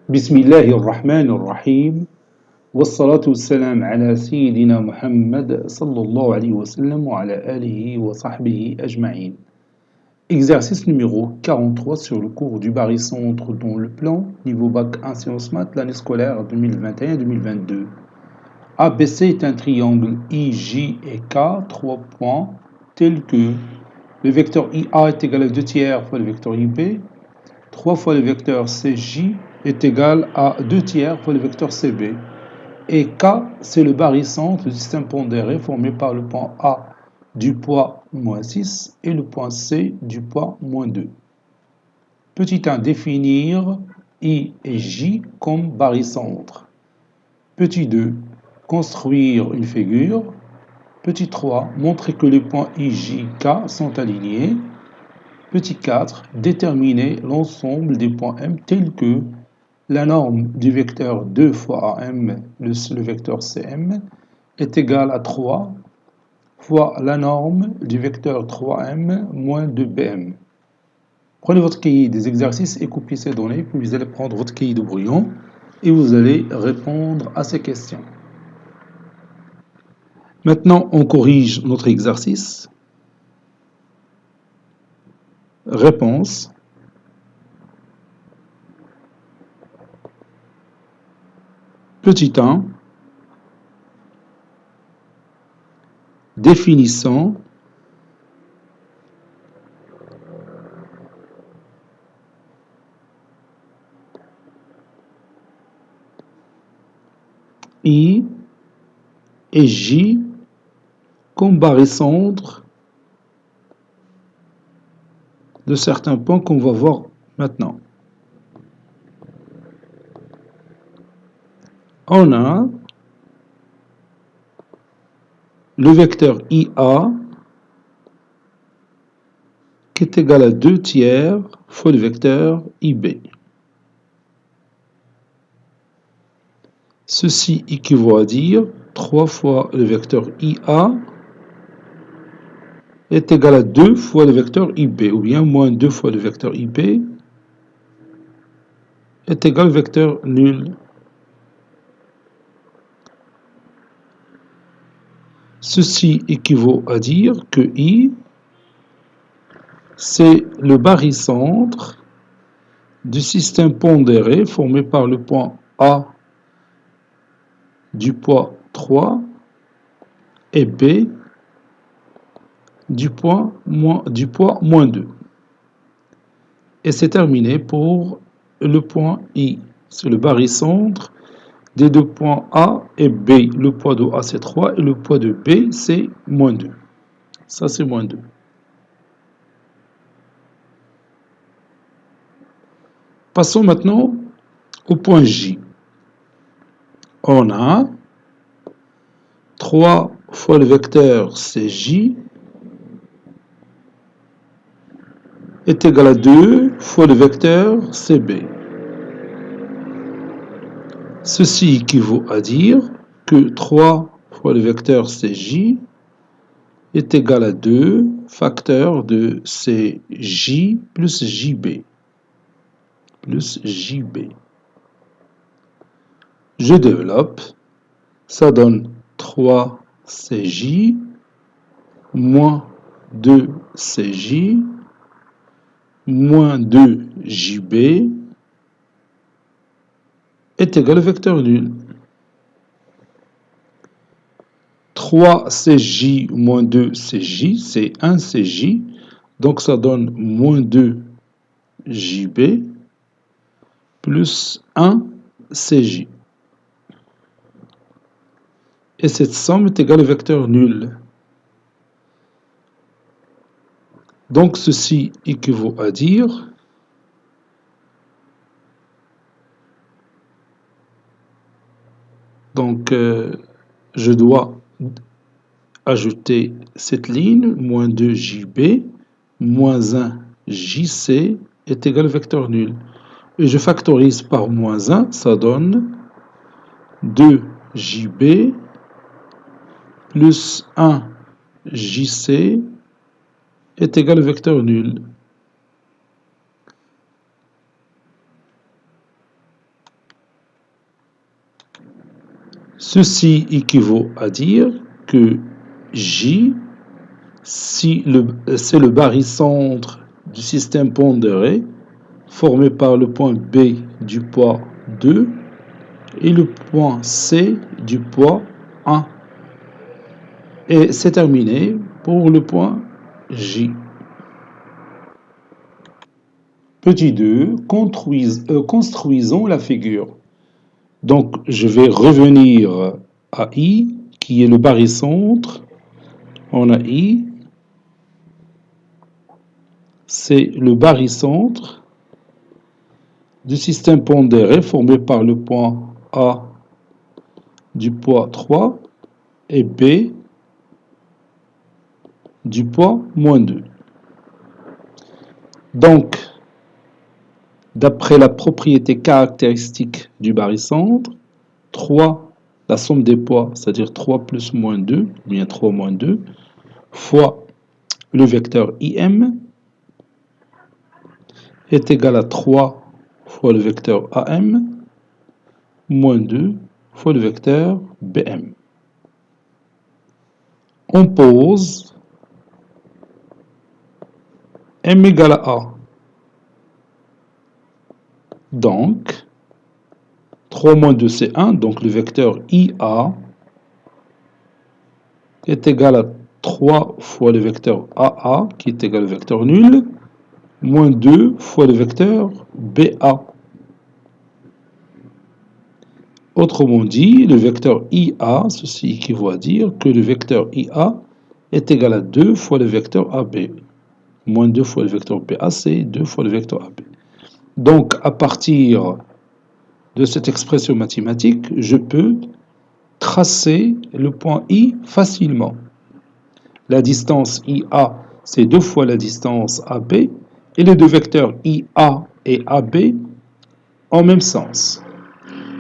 بسم الله الرحمن الرحيم والصلاة والسلام على سيدنا محمد صلى الله عليه وسلم وعلى آله وصحبه أجمعين. Exercice numéro 43 sur le cours du barycentre dans le plan, niveau bac 1 sciences maths, l'année scolaire 2021-2022. ABC est un triangle IJ et K, 3 points, tels que le vecteur IA est égal à 2 tiers fois le vecteur IB, 3 fois le vecteur CJ est égal à 2 tiers fois le vecteur CB. Et K, c'est le barycentre du système pondéré formé par le point A du poids moins 6 et le point C du poids moins 2. Petit 1, définir I et J comme barycentre. Petit 2, construire une figure. Petit 3, montrer que les points I, J, K sont alignés. Petit 4, déterminer l'ensemble des points M tels que la norme du vecteur 2 fois AM, le vecteur CM, est égale à 3 fois la norme du vecteur 3M moins 2BM. Prenez votre cahier des exercices et copiez ces données, puis vous allez prendre votre cahier de brouillon et vous allez répondre à ces questions. Maintenant, on corrige notre exercice. Réponse. Petit 1. Définissant I et J comme barycentre de certains points qu'on va voir maintenant. On a le vecteur IA qui est égal à 2 tiers fois le vecteur IB. Ceci équivaut à dire 3 fois le vecteur IA est égal à 2 fois le vecteur IB, ou bien moins 2 fois le vecteur IB est égal au vecteur nul. Ceci équivaut à dire que I, c'est le barycentre du système pondéré formé par le point A du poids 3 et B du poids moins 2. Et c'est terminé pour le point I. C'est le barycentre des deux points A et B. Le poids de A, c'est 3 et le poids de B, c'est moins 2. Ça, c'est moins 2. Passons maintenant au point J. On a 3 fois le vecteur CJ est égal à 2 fois le vecteur CB. Ceci équivaut à dire que 3 fois le vecteur CJ est égal à 2 facteurs de CJ plus JB. Je développe, ça donne 3 CJ moins 2 CJ moins 2 JB est égal au vecteur nul. 3 CJ moins 2 CJ, c'est 1 CJ, donc ça donne moins 2 JB plus 1 CJ. Et cette somme est égale au vecteur nul. Donc ceci équivaut à dire je dois ajouter cette ligne, moins 2 JB, moins 1 JC est égal au vecteur nul. Et je factorise par moins 1, ça donne 2 JB plus 1 JC est égal au vecteur nul. Ceci équivaut à dire que J, c'est le barycentre du système pondéré formé par le point B du poids 2 et le point C du poids 1. Et c'est terminé pour le point J. Petit 2, construisons la figure. Donc, je vais revenir à I, qui est le barycentre. On a I, c'est le barycentre du système pondéré formé par le point A du poids 3 et B du poids moins 2. Donc, d'après la propriété caractéristique du barycentre, 3, la somme des poids, c'est-à-dire 3 plus moins 2, ou bien 3 moins 2, fois le vecteur IM est égal à 3 fois le vecteur AM moins 2 fois le vecteur BM. On pose M égale à A. Donc, 3 moins 2 c'est 1, donc le vecteur IA est égal à 3 fois le vecteur AA, qui est égal au vecteur nul, moins 2 fois le vecteur BA. Autrement dit, le vecteur IA, ceci équivaut à dire que le vecteur IA est égal à 2 fois le vecteur AB. Moins 2 fois le vecteur BAC, 2 fois le vecteur AB. Donc, à partir de cette expression mathématique, je peux tracer le point I facilement. La distance IA, c'est 2 fois la distance AB, et les deux vecteurs IA et AB en même sens.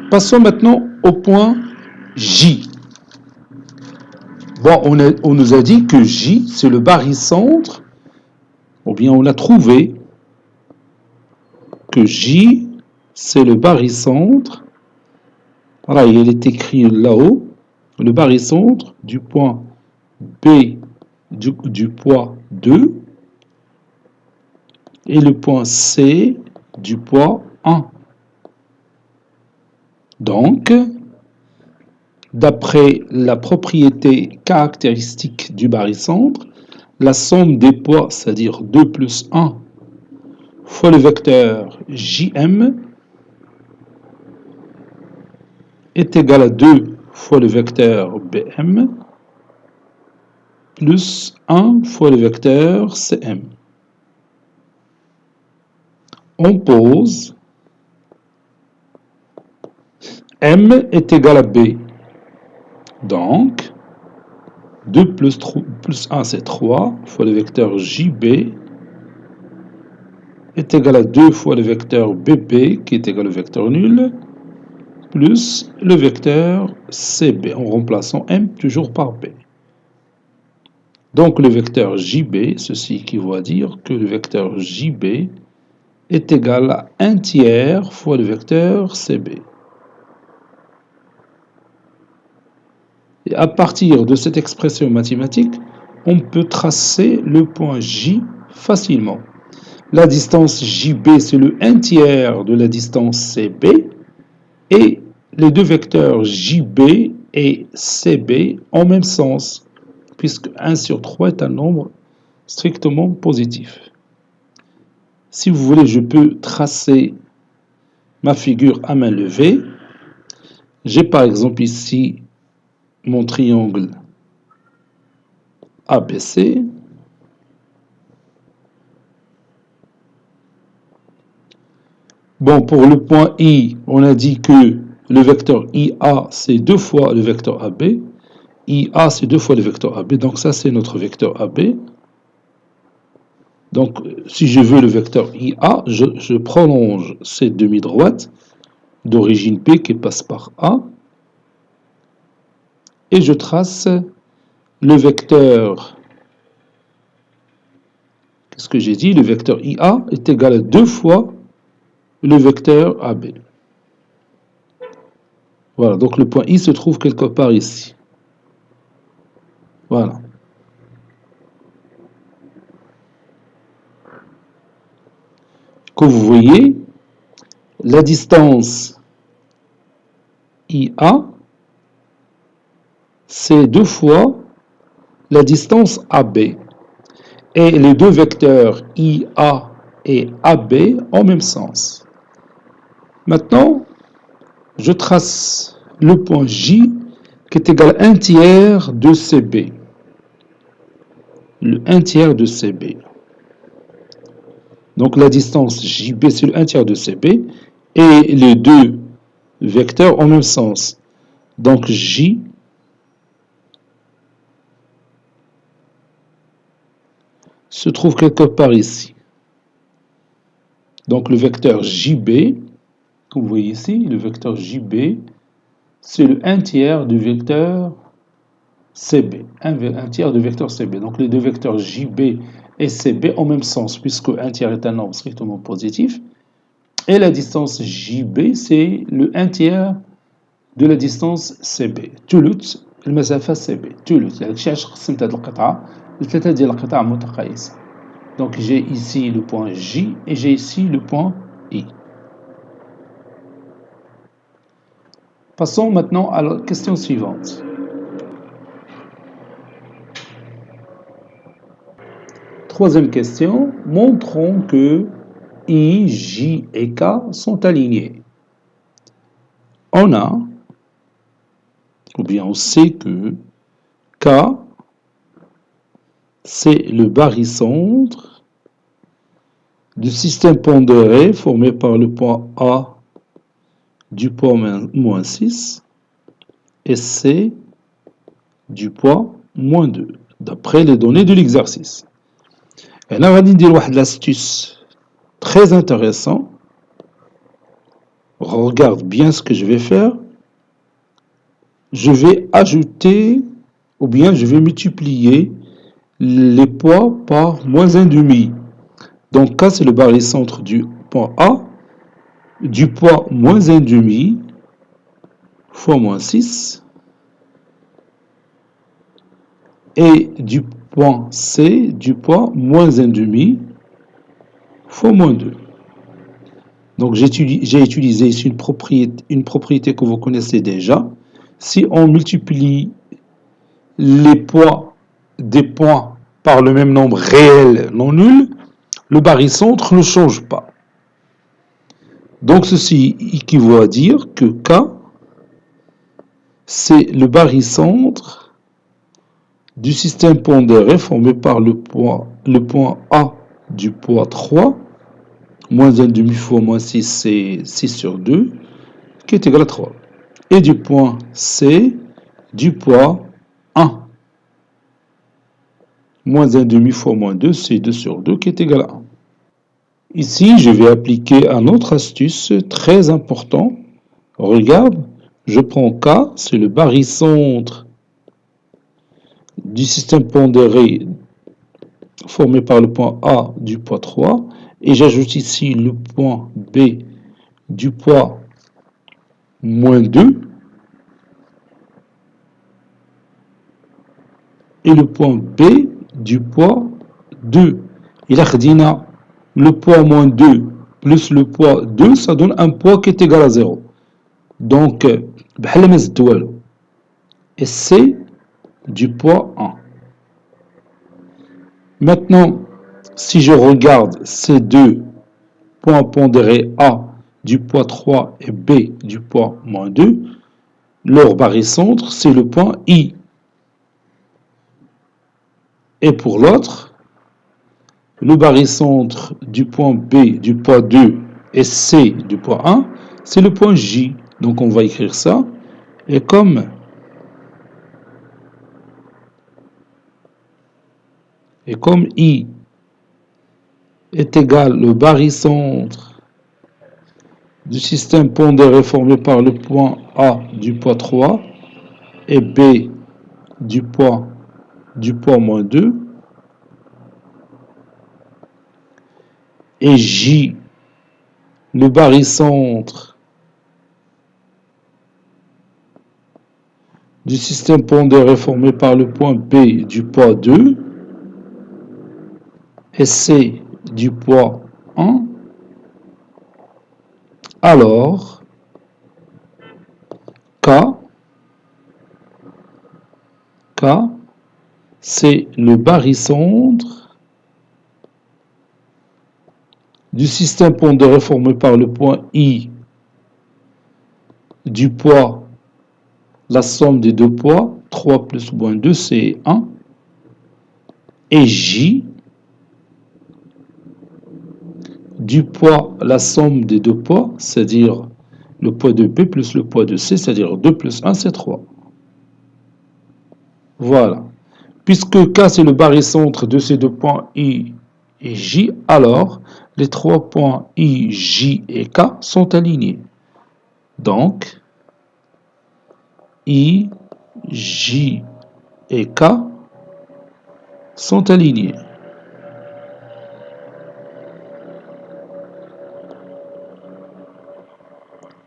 Passons maintenant au point J. Bon, on nous a dit que J, c'est le barycentre, ou bien on a trouvé que J, c'est le barycentre. Voilà, il est écrit là-haut, le barycentre du point B du poids 2 et le point C du poids 1. Donc, d'après la propriété caractéristique du barycentre, la somme des poids, c'est-à-dire 2 plus 1 fois le vecteur JM est égal à 2 fois le vecteur BM plus 1 fois le vecteur CM. On pose M est égal à B. Donc, 2 plus 1 c'est 3 fois le vecteur JB est égal à 2 fois le vecteur BP qui est égal au vecteur nul plus le vecteur CB en remplaçant M toujours par B. Donc le vecteur JB, ceci équivaut à dire que le vecteur JB est égal à 1 tiers fois le vecteur CB. Et à partir de cette expression mathématique, on peut tracer le point J facilement. La distance JB, c'est le 1 tiers de la distance CB, et les deux vecteurs JB et CB en même sens, puisque 1 sur 3 est un nombre strictement positif. Si vous voulez, je peux tracer ma figure à main levée. J'ai par exemple ici mon triangle ABC. Bon, pour le point I, on a dit que le vecteur IA, c'est 2 fois le vecteur AB. IA, c'est 2 fois le vecteur AB. Donc ça, c'est notre vecteur AB. Donc, si je veux le vecteur IA, je prolonge cette demi-droite d'origine P qui passe par A. Et je trace le vecteur. Qu'est-ce que j'ai dit? Le vecteur IA est égal à 2 fois le vecteur AB. Voilà, donc le point I se trouve quelque part ici. Voilà. Comme vous voyez, la distance IA, c'est 2 fois la distance AB. Et les deux vecteurs IA et AB en même sens. Maintenant, je trace le point J qui est égal à 1 tiers de CB. Le 1 tiers de CB. Donc la distance JB, c'est le 1 tiers de CB. Et les deux vecteurs en même sens. Donc J se trouve quelque part ici. Donc le vecteur JB, que vous voyez ici, le vecteur JB, c'est le 1 tiers du vecteur CB, un tiers du vecteur CB. Donc les deux vecteurs JB et CB en même sens, puisque 1 tiers est un nombre strictement positif. Et la distance JB, c'est le 1 tiers de la distance CB. ثلث المسافة CB. ثلث. يعني علاش قسمت هذه القطعة لثلاثة ديال القطع متقايسة. Donc j'ai ici le point J et j'ai ici le point I. Passons maintenant à la question suivante. Troisième question, montrons que I, J et K sont alignés. On a, ou bien on sait que K, c'est le barycentre du système pondéré formé par le point A du poids moins 6 et C du poids moins 2, d'après les données de l'exercice. Et là, on va dire une astuce très intéressant. Regarde bien ce que je vais faire. Je vais ajouter, ou bien je vais multiplier les poids par moins 1,5. Donc, K, c'est le barycentre du point A, du poids moins 1,5 fois moins 6, et du point C, du poids moins 1,5 fois moins 2. Donc, j'ai utilisé ici une propriété que vous connaissez déjà. Si on multiplie les poids des points par le même nombre réel non nul, le barycentre ne change pas. Donc ceci équivaut à dire que K, c'est le barycentre du système pondéré formé par le point A du poids 3, moins 1,5 fois moins 6, c'est 6 sur 2, qui est égal à 3. Et du point C du poids 1. Moins 1,5 fois moins 2, c'est 2 sur 2, qui est égal à 1. Ici, je vais appliquer une autre astuce très importante. Regarde, je prends K, c'est le barycentre du système pondéré formé par le point A du poids 3, et j'ajoute ici le point B du poids moins 2, et le point B du poids 2. Et là, le poids moins 2 plus le poids 2, ça donne un poids qui est égal à 0. Donc, et c'est du poids 1. Maintenant, si je regarde ces deux points pondérés A du poids 3 et B du poids moins 2, leur barycentre, c'est le point I. Et pour l'autre, le barycentre du point B du poids 2 et C du poids 1, c'est le point J. Donc on va écrire ça. Et comme I est égal au barycentre du système pondéré formé par le point A du poids 3 et B du poids moins 2, et J, le barycentre du système pondéré formé par le point A du poids 3 et B du poids moins 2, et J, le barycentre du système pondéré formé par le point A du poids 3 et B du poids moins 2, et J, le barycentre du système pondéré formé par le point A du poids 3 et B du poids moins 2, et J, le barycentre du système pondéré formé par le point B du poids 2 et C du poids 1, alors K, c'est le barycentre du système pondéré formé par le point I du poids, la somme des deux poids, 3 plus ou moins 2, c'est 1, et J du poids, la somme des deux poids, c'est-à-dire le poids de B plus le poids de C, c'est-à-dire 2 plus 1, c'est 3. Voilà. Puisque K, c'est le barycentre de ces deux points I et J, alors les trois points I, J et K sont alignés. Donc, I, J et K sont alignés.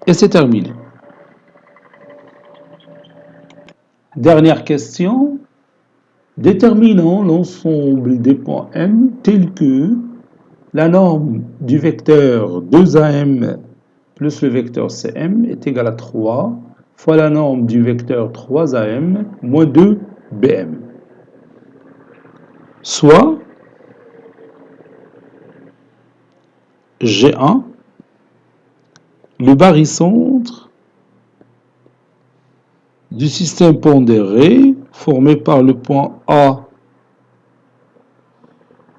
Et c'est terminé. Dernière question. Déterminons l'ensemble des points M tels que la norme du vecteur 2AM plus le vecteur CM est égale à 3 fois la norme du vecteur 3AM moins 2BM. Soit G1, le barycentre du système pondéré formé par le point A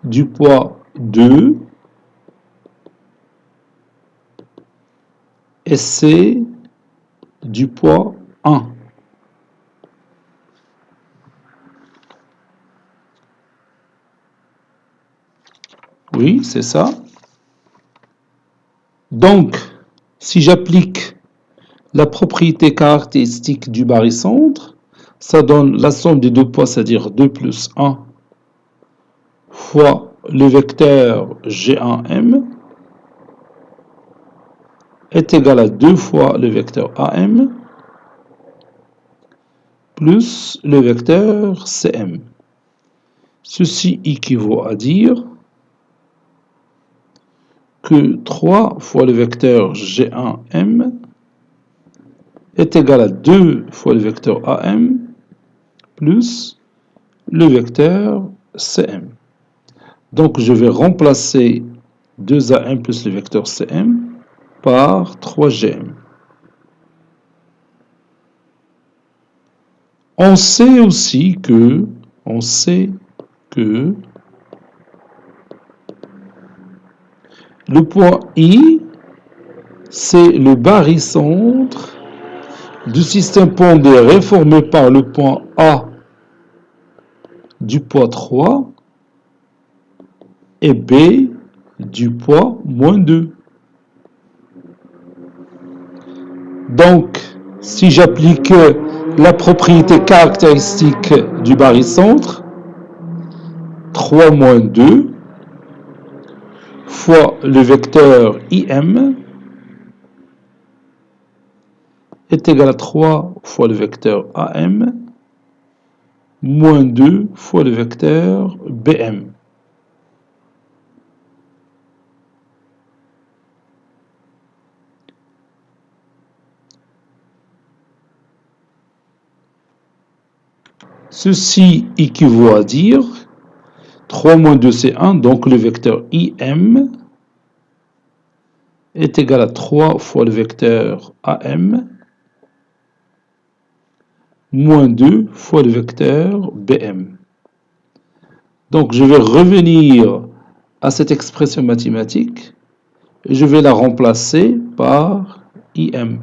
du poids 2 et C du poids 1. Oui, c'est ça. Donc, si j'applique la propriété caractéristique du barycentre, ça donne la somme des deux poids, c'est-à-dire 2 plus 1 fois le vecteur G1M est égal à 2 fois le vecteur AM plus le vecteur CM. Ceci équivaut à dire que 3 fois le vecteur G1M est égal à 2 fois le vecteur AM plus le vecteur CM. Donc je vais remplacer 2AM plus le vecteur CM par 3GM. On sait aussi que le point I, c'est le barycentre du système pondéré formé par le point A du poids 3 et B du poids moins 2. Donc, si j'applique la propriété caractéristique du barycentre, 3 moins 2 fois le vecteur IM est égal à 3 fois le vecteur AM moins 2 fois le vecteur BM. Ceci équivaut à dire 3 moins 2 c'est 1, donc le vecteur IM est égal à 3 fois le vecteur AM moins 2 fois le vecteur BM. Donc je vais revenir à cette expression mathématique et je vais la remplacer par IM.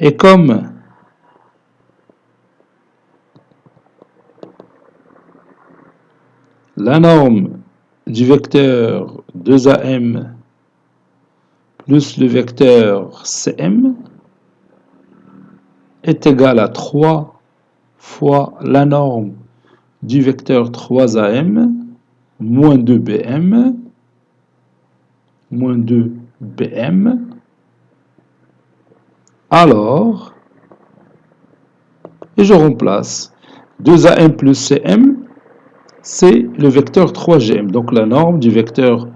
Et comme la norme du vecteur 2AM plus le vecteur CM est égal à 3 fois la norme du vecteur 3AM moins 2BM Alors, et je remplace 2AM plus CM, c'est le vecteur 3GM. Donc la norme du vecteur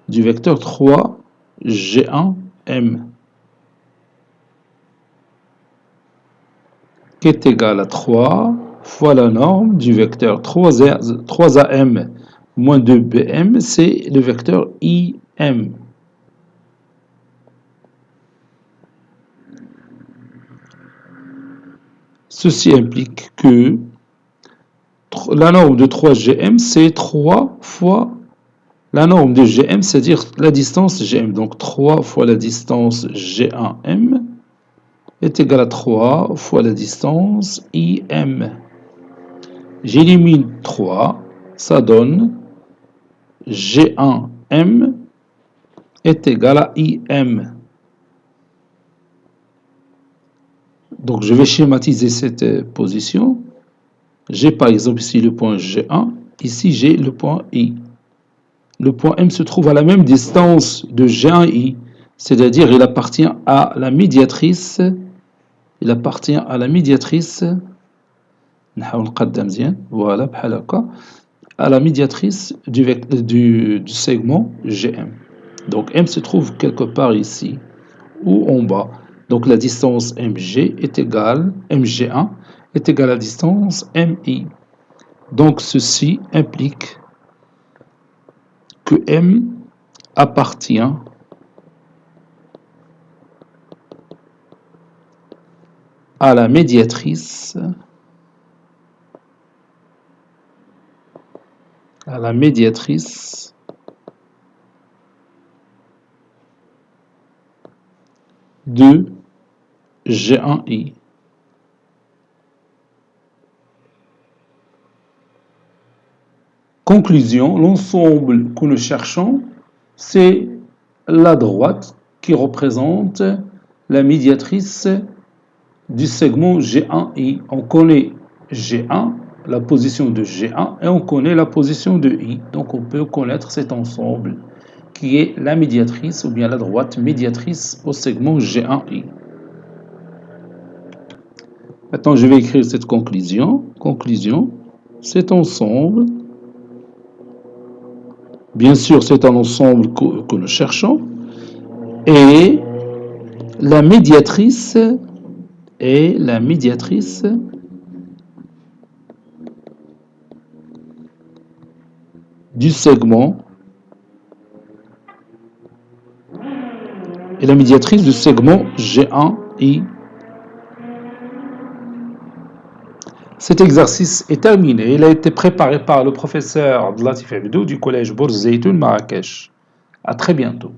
3G1M, qui est égal à 3 fois la norme du vecteur 3AM moins 2BM, c'est le vecteur IM. Ceci implique que la norme de 3GM, c'est 3 fois la norme de GM, c'est-à-dire la distance GM. Donc 3 fois la distance G1M est égale à 3 fois la distance IM. J'élimine 3, ça donne G1M est égal à IM. Donc je vais schématiser cette position. J'ai par exemple ici le point G1, ici j'ai le point I. Le point M se trouve à la même distance de G1I, c'est-à-dire il appartient à la médiatrice. Il appartient à la médiatrice. Voilà, à la médiatrice du segment GM. Donc M se trouve quelque part ici ou en bas. Donc la distance MG est égale, MG1 est égale à la distance MI. Donc ceci implique que M appartient à la médiatrice de G1I. Conclusion, l'ensemble que nous cherchons, c'est la droite qui représente la médiatrice du segment G1I. On connaît G1, la position de G1, et on connaît la position de I. Donc on peut connaître cet ensemble qui est la médiatrice ou bien la droite médiatrice au segment G1I. Maintenant, je vais écrire cette conclusion. Conclusion, cet ensemble, bien sûr, c'est un ensemble que nous cherchons, et la médiatrice du segment G1I. Cet exercice est terminé. Il a été préparé par le professeur Abdelatif Abdou du collège Bourz Zeytoun Marrakech. À très bientôt.